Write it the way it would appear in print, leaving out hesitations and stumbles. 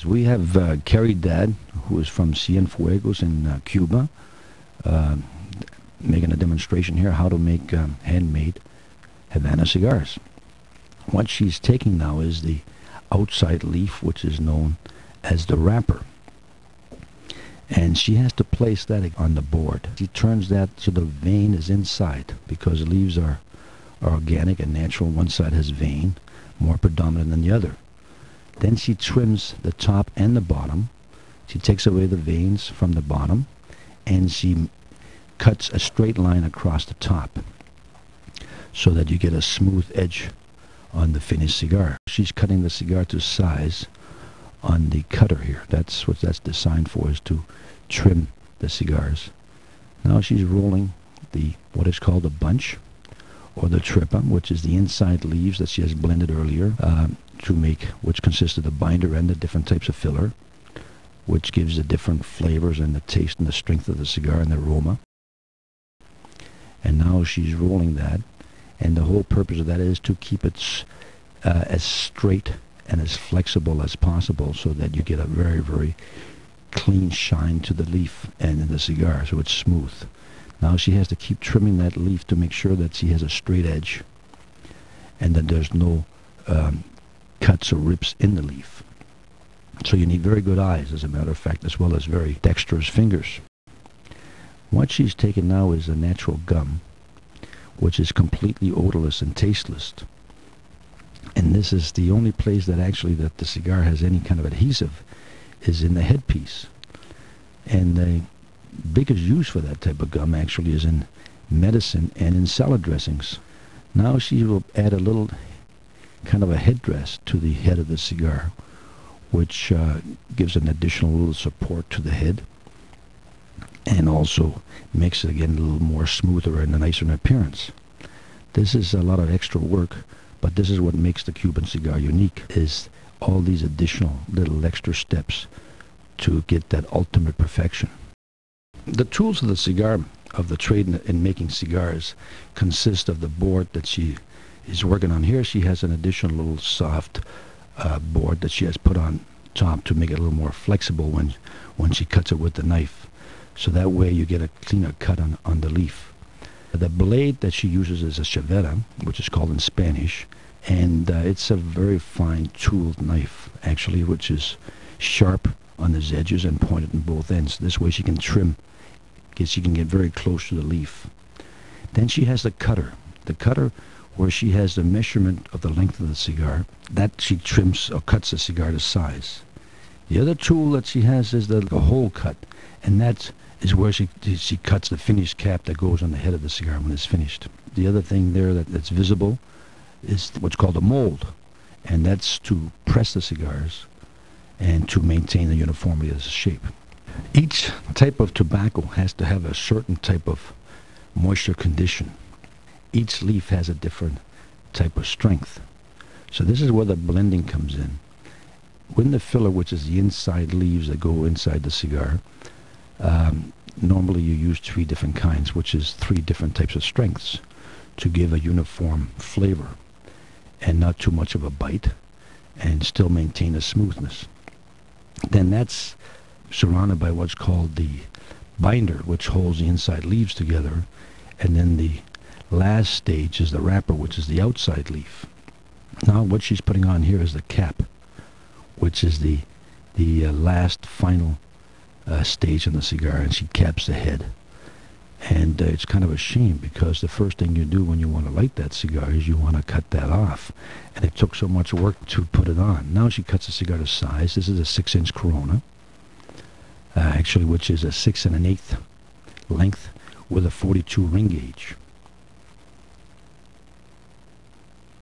We have Carrie Dad, who is from Cienfuegos in Cuba, uh, making a demonstration here how to make handmade Havana cigars. What she's taking now is the outside leaf, which is known as the wrapper. And she has to place that on the board. She turns that so the vein is inside, because leaves are organic and natural. One side has vein, more predominant than the other. Then she trims the top and the bottom. She takes away the veins from the bottom, and she cuts a straight line across the top so that you get a smooth edge on the finished cigar. She's cutting the cigar to size on the cutter here. That's what that's designed for, is to trim the cigars. Now she's rolling what is called a bunch, or the tripa, which is the inside leaves that she has blended earlier to make, which consists of the binder and the different types of filler, which gives the different flavors and the taste and the strength of the cigar and the aroma. And now she's rolling that, and the whole purpose of that is to keep it as straight and as flexible as possible, so that you get a very, very clean shine to the leaf and in the cigar, so it's smooth. Now she has to keep trimming that leaf to make sure that she has a straight edge and that there's no cuts or rips in the leaf. So you need very good eyes, as a matter of fact, as well as very dexterous fingers. What she's taken now is a natural gum, which is completely odorless and tasteless. And this is the only place that the cigar has any kind of adhesive, is in the headpiece. And the biggest use for that type of gum actually is in medicine and in salad dressings. Now she will add a little kind of a headdress to the head of the cigar, which gives an additional little support to the head, and also makes it again a little more smoother and nicer in appearance. This is a lot of extra work, but this is what makes the Cuban cigar unique, is all these additional little extra steps to get that ultimate perfection. The tools of the cigar, of the trade in making cigars, consist of the board that she is working on here. She has an additional little soft board that she has put on top to make it a little more flexible when she cuts it with the knife, so that way you get a cleaner cut on the leaf. The blade that she uses is a chaveta, which is called in Spanish, and it's a very fine tooled knife, actually, which is sharp on the edges and pointed on both ends. This way she can trim, she can get very close to the leaf. Then she has the cutter. The cutter, where she has the measurement of the length of the cigar, that she trims or cuts the cigar to size. The other tool that she has is the hole cut, and that is where she cuts the finished cap that goes on the head of the cigar when it's finished. The other thing there that's visible is what's called a mold, and that's to press the cigars and to maintain the uniformity of the shape. Each type of tobacco has to have a certain type of moisture condition. Each leaf has a different type of strength. So this is where the blending comes in. When the filler, which is the inside leaves that go inside the cigar, normally you use 3 different kinds, which is 3 different types of strengths, to give a uniform flavor and not too much of a bite, and still maintain a smoothness. Then that's surrounded by what's called the binder, which holds the inside leaves together, and then the last stage is the wrapper, which is the outside leaf. Now what she's putting on here is the cap, which is the last final stage in the cigar, and she caps the head. And it's kind of a shame, because the first thing you do when you want to light that cigar is you want to cut that off, and it took so much work to put it on. Now she cuts the cigar to size. This is a 6-inch Corona, actually, which is a 6 1/8 length with a 42 ring gauge.